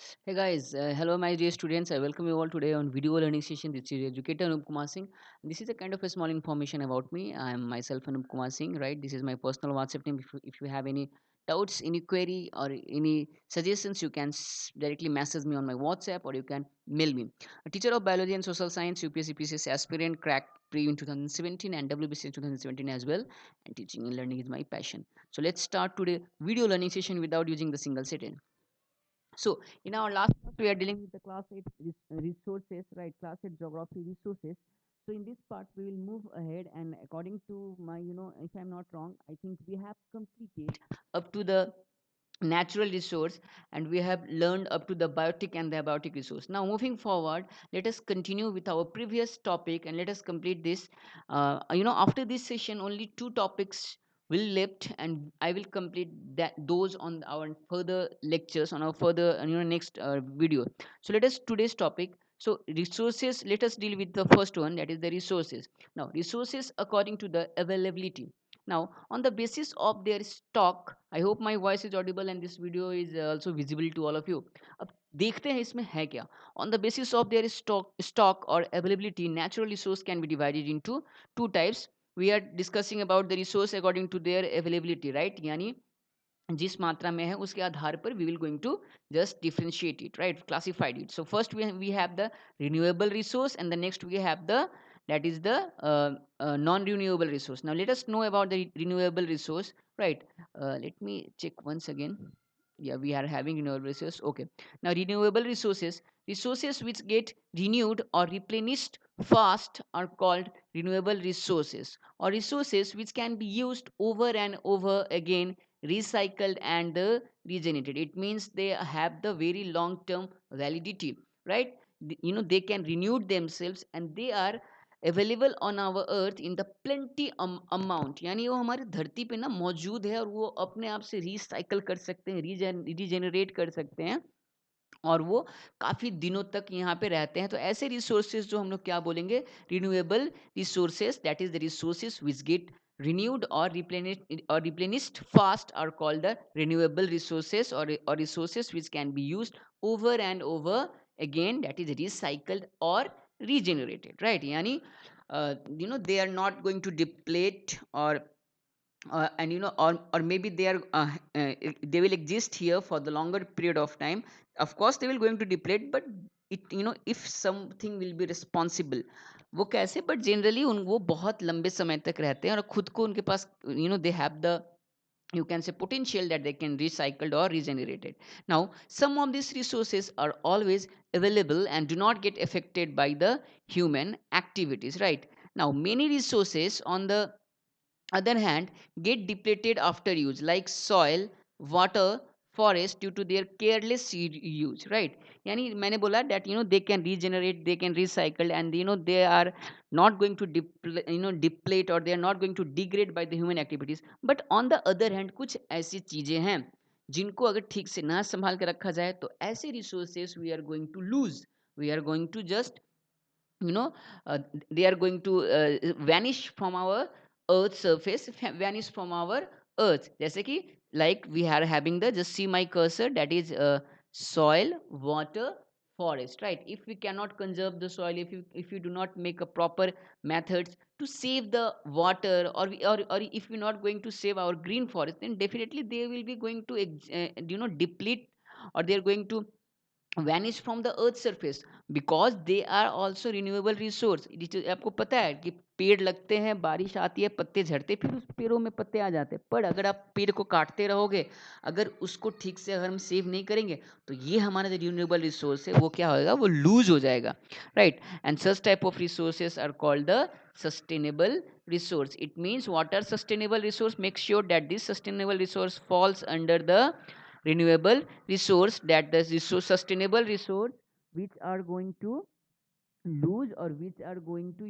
Hey guys, hello my dear students. I welcome you all today on video learning session. This is educator Anup Kumar Singh. This is a kind of a small information about me. I am myself Anup Kumar Singh, right? This is my personal WhatsApp name. If you have any doubts, any query or any suggestions, you can directly message me on my WhatsApp or you can mail me. A teacher of biology and social science, UPSC PCS aspirant, cracked pre in 2017 and WBC in 2017 as well. And teaching and learning is my passion. So let's start today video learning session without using the single setting. So in our last class, we are dealing with the class 8 resources, right? Class 8 geography resources. So in this part, we will move ahead, and according to my, if I'm not wrong, I think we have completed up to the natural resource, and we have learned up to the biotic and the abiotic resource. Now moving forward, let us continue with our previous topic and let us complete this. After this session, only two topics will left, and I will complete that those on our further lectures on our further next video. So let us today's topic. So resources, let us deal with the first one, that is the resources. Now resources according to the availability. Now, on the basis of their stock, I hope my voice is audible and this video is also visible to all of you. अब देखते हैं इसमें है क्या. On the basis of their stock or availability, natural resource can be divided into two types. We are discussing about the resource according to their availability, right? यानी जिस मात्रा में है उसके आधार पर we will going to just differentiate it, right? Classified it. So first we have the renewable resource, and the next we have the, that is the non-renewable resource. Now let us know about the renewable resource, right? Let me check once again. Yeah, we are having renewable resource. Okay. Now renewable resources which get renewed or replenished fast are called renewable resources, or resources which can be used over and over again, recycled and regenerated. It means they have the very long term validity, right? They can renew themselves, and they are available on our earth in the plenty amount, यानी वो हमारी धरती पे ना मौजूद है और वो अपने आप से रिसाइकल कर सकते हैं, रीजेनरेट कर सकते हैं, और वो काफ़ी दिनों तक यहाँ पे रहते हैं. तो ऐसे रिसोर्सेज जो हम लोग क्या बोलेंगे, renewable resources, that is the resources which get renewed or replenished fast are called the renewable resources, or resources which can be used over and over again, that is recycled or regenerated, right? yani they are not going to deplete, and or maybe they will exist here for the longer period of time. Of course they will going to deplete, but if something will be responsible, वो कैसे, but generally वो बहुत लंबे समय तक रहते हैं और खुद को उनके पास they have the, you can say, potential that they can recycled or regenerated. Now some of these resources are always available and do not get affected by the human activities, right? Now many resources on the other hand get depleted after use, like soil, water, forest, due to their careless use, right? Yani मैंने बोला that they can regenerate, they can recycle, and they are not going to deplete, or they are not going to degrade by the human activities. But on the other hand कुछ ऐसी चीजें हैं जिनको अगर ठीक से ना संभाल के रखा जाए तो ऐसे resources we are going to lose, we are going to just you know uh, they are going to vanish from our earth surface, vanish from our earth. जैसे कि like we are having the, just see my cursor, that is soil, water, forest, right? If we cannot conserve the soil, if you do not make a proper methods to save the water, or if we're not going to save our green forest, then definitely they will be going to deplete, or they are going to vanish from the earth surface, because they are also renewable resource. आपको पता है कि पेड़ लगते हैं, बारिश आती है, पत्ते झड़ते, फिर उस पेड़ों में पत्ते आ जाते हैं, पर अगर आप पेड़ को काटते रहोगे, अगर उसको ठीक से अगर हम सेव नहीं करेंगे, तो ये हमारा जो रिन्यूएबल रिसोर्स है वो क्या होएगा, वो लूज हो जाएगा, right? And such type of resources are called the sustainable resource. It means what are sustainable resource, make sure that this sustainable resource falls under the renewable resource, that the sustainable resource which are going to lose, or which are going to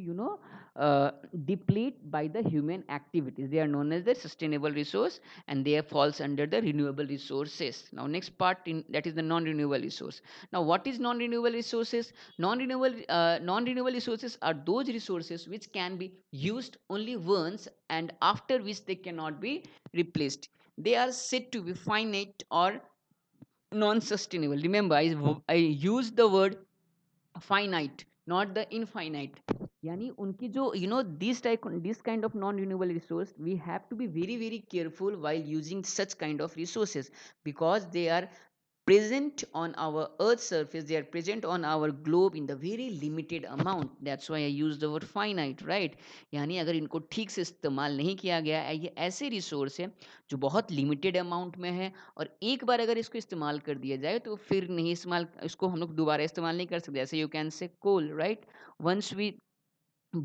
deplete by the human activities, they are known as the sustainable resource, and they falls under the renewable resources. Now next part, that is the non-renewable resource. Now what is non-renewable resources? Non-renewable resources are those resources which can be used only once, and after which they cannot be replaced. They are said to be finite, or non-sustainable. Remember, I used the word finite, not the infinite. Yani unki jo, this kind of non renewable resource, we have to be very very careful while using such kind of resources, because they are present on our earth surface, they are present on our globe in the very limited amount. That's why I use the word finite, right? यानी अगर इनको ठीक से इस्तेमाल नहीं किया गया है, ये ऐसे रिसोर्स है जो बहुत लिमिटेड अमाउंट में है, और एक बार अगर इसको इस्तेमाल कर दिया जाए तो फिर नहीं इस्तेमाल, इसको हम लोग दोबारा इस्तेमाल नहीं कर सकते. ऐसे you can say coal, right? Once we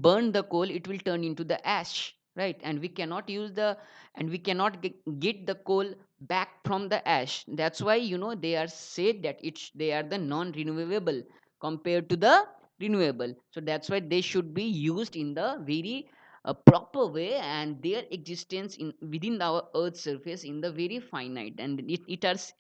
burn the coal, it will turn into the ash, right? And we cannot use the, and we cannot get the coal back from the ash. That's why, they are said that they are the non renewable compared to the renewable. So that's why they should be used in the very proper way, and their existence in within our earth surface in the very finite, and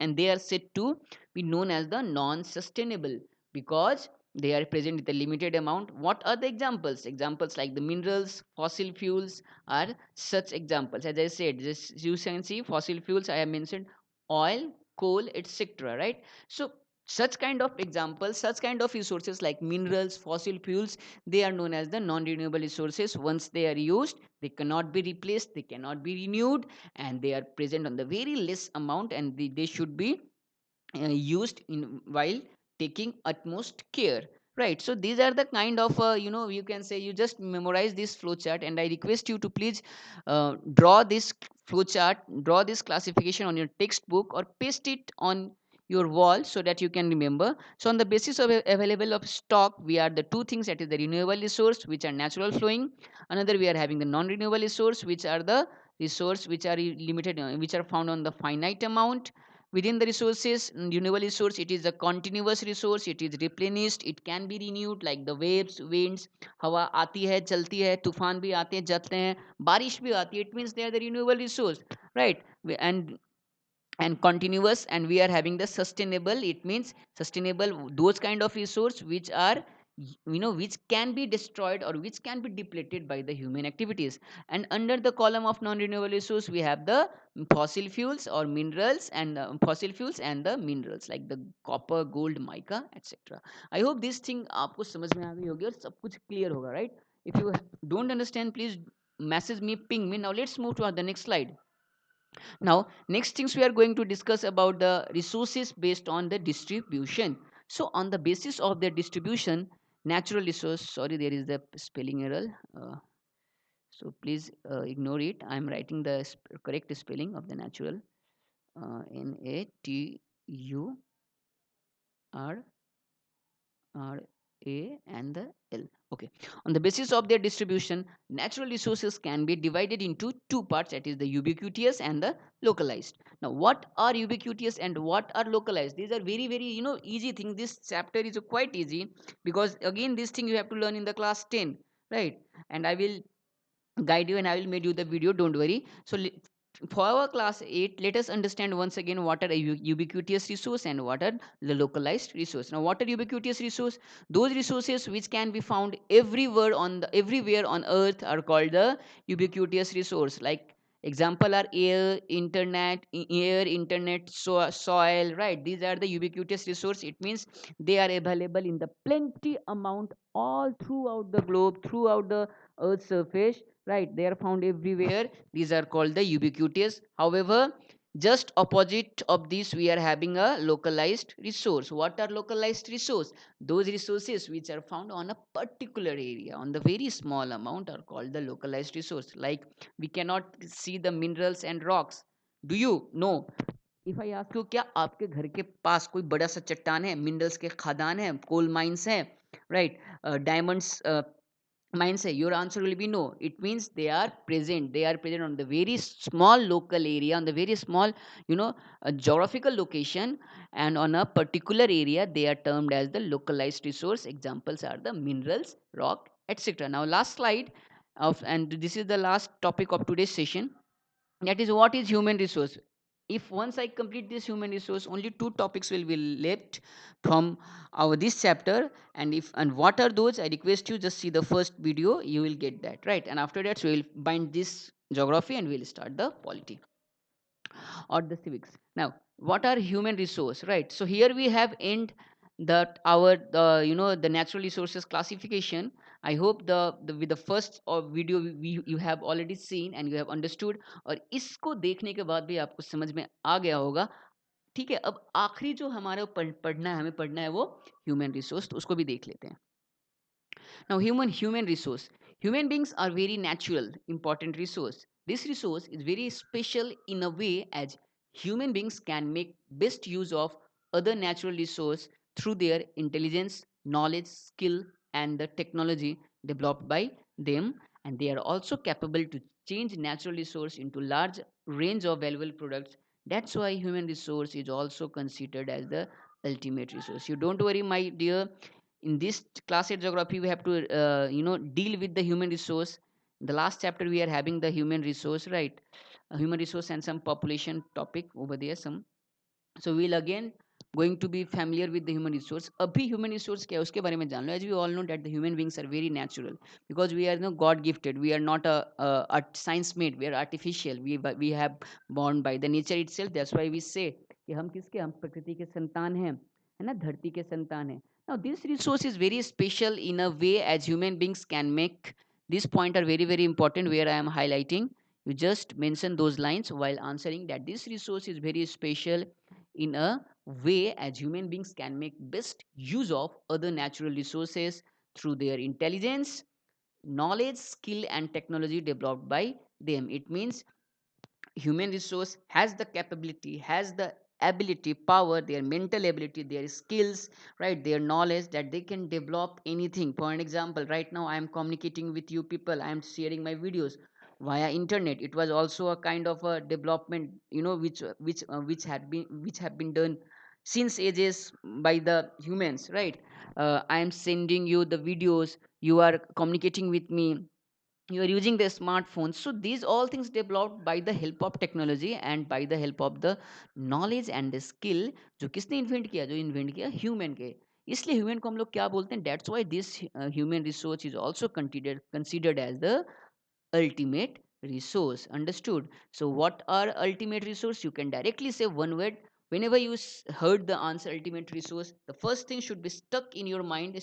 and they are said to be known as the non sustainable, because they are present with a limited amount. What are the examples? Examples like the minerals, fossil fuels are such examples. As I said, this you can see fossil fuels, I have mentioned oil, coal, etc., right? So such kind of examples, such kind of resources like minerals, fossil fuels, they are known as the non-renewable resources. Once they are used, they cannot be replaced, they cannot be renewed, and they are present on the very less amount, and they should be used in while taking utmost care, right? So these are the kind of you can say, you just memorize this flow chart, and I request you to please draw this flow chart, draw this classification on your textbook, or paste it on your wall so that you can remember. So on the basis of available of stock, we are the two things, that is the renewable resource which are natural flowing. Another, we are having the non renewable resource, which are the resource which are limited, which are found on the finite amount. Within the resources, renewable resource, it is a continuous resource, it is replenished, it can be renewed, like the waves, winds. हवा आती है, चलती है, तूफान भी आते हैं, जाते हैं, बारिश भी आती है. It means they are the renewable resource, right? And continuous, and we are having the sustainable. It means sustainable, those kind of resource which are which can be destroyed or which can be depleted by the human activities. And under the column of non renewable resource, we have the fossil fuels or minerals, and fossil fuels and the minerals like the copper, gold, mica, etc. I hope this thing आपको समझ में आ गई होगी और सब कुछ clear होगा, right? If you don't understand, please message me, ping me. Now let's move to the next slide. Now, next things we are going to discuss about the resources based on the distribution. So, on the basis of their distribution, natural resource, sorry, there is the spelling error. So, please ignore it. I am writing the correct spelling of the natural. Natur, and the L. Okay. On the basis of their distribution, natural resources can be divided into two parts, that is the ubiquitous and the localized. Now, what are ubiquitous and what are localized? These are very, very, easy things. This chapter is quite easy, because again, this thing you have to learn in the class 10, right? And I will guide you, and I will make you the video, don't worry. So for our class 8, let us understand once again what are a ubiquitous resource and what are the localized resource. Now, what are ubiquitous resource? Those resources which can be found everywhere on earth are called the ubiquitous resource. Like example are air, internet, soil, right? These are the ubiquitous resource. It means they are available in the plenty amount all throughout the globe, throughout the earth's surface, right? They are found everywhere. These are called the ubiquitous. However, just opposite of this, we are having a localized resource. What are localized resource? Those resources which are found on a particular area, on the very small amount, are called the localized resource. Like we cannot see the minerals and rocks. Do you know? If I ask you, क्या आपके घर के पास कोई बड़ा सा चट्टान है, minerals के खदान है, कोल माइंस है, right, diamonds mines say? Your answer will be no. It means they are present on the very small local area, on the very small, geographical location, and on a particular area they are termed as the localized resource. Examples are the minerals, rock, etc. Now last slide and this is the last topic of today's session, that is what is human resource. If once I complete this human resource, only two topics will be left from our this chapter. And what are those? I request you just see the first video, you will get that, right? And after that we will bind this geography and we'll start the polity. or the civics. Now, what are human resource, right? So here we have end that our the natural resources classification. I hope the with the first video you have already seen and you have understood, और इसको देखने के बाद भी आपको समझ में आ गया होगा. ठीक है, अब आखिरी जो हमारे पढ़ना है, हमें पढ़ना है वो ह्यूमन रिसोर्स, तो उसको भी देख लेते हैं. Now, human resource. Human beings are very natural, important resource. This resource is very special in a way as human beings can make best use of other natural resource through their intelligence, knowledge, skill, and the technology developed by them. And they are also capable to change natural resource into large range of valuable products. That's why human resource is also considered as the ultimate resource. You don't worry, my dear, in this class 8 geography we have to deal with the human resource. In the last chapter we are having the human resource, right? Human resource and some population topic over there some. So we'll again going to be familiar with the human resource. Abhi human resource क्या है उसके बारे में जान लो. As we all know that the human beings are very natural because we are no god gifted. We are not a science made. We are artificial. We have born by the nature itself. That's why we say कि हम किसके, हम प्रकृति के संतान हैं, है ना, धरती के संतान हैं. Now this resource is very special in a way as human beings can make. This point are very very important where I am highlighting. You just mention those lines while answering that this resource is very special in a way as human beings can make best use of other natural resources through their intelligence, knowledge, skill, and technology developed by them. It means human resource has the capability, has the ability, power, their mental ability, their skills, right, their knowledge, that they can develop anything. For an example, right now I am communicating with you people, I am sharing my videos via internet. It was also a kind of a development, which have been done since ages by the humans, right? I am sending you the videos, you are communicating with me, you are using the smartphones. So these all things developed by the help of technology and by the help of the knowledge and the skill. जो किसने invent किया, जो invent किया human के. इसलिए human को हम लोग क्या बोलते हैं, that's why this human resource is also considered as the ultimate resource. Understood? So what are ultimate resource? You can directly say one word. Whenever you heard the answer ultimate resource, the first thing should be struck in your mind,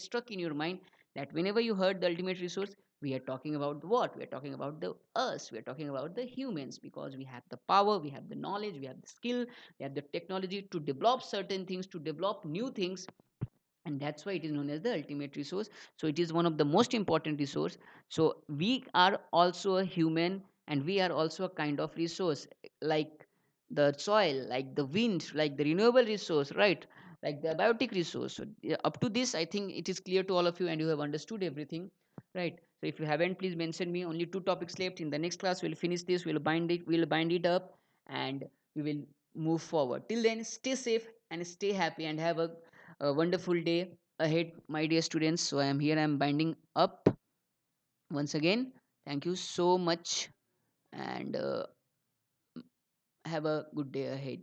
that whenever you heard the ultimate resource, we are talking about what? We are talking about the us. We are talking about the humans, because we have the power, we have the knowledge, we have the skill, we have the technology to develop certain things, to develop new things, and that's why it is known as the ultimate resource. So it is one of the most important resource. So we are also a human, and we are also a kind of resource, like the soil, like the wind, like the renewable resource, right, like the biotic resource. So yeah, up to this I think it is clear to all of you and you have understood everything, right? So if you haven't, please mention me. Only two topics left. In the next class we'll finish this, we'll bind it up, and we will move forward. Till then, stay safe and stay happy and have a wonderful day ahead, my dear students. So I am here, I am binding up once again. Thank you so much, and have a good day ahead.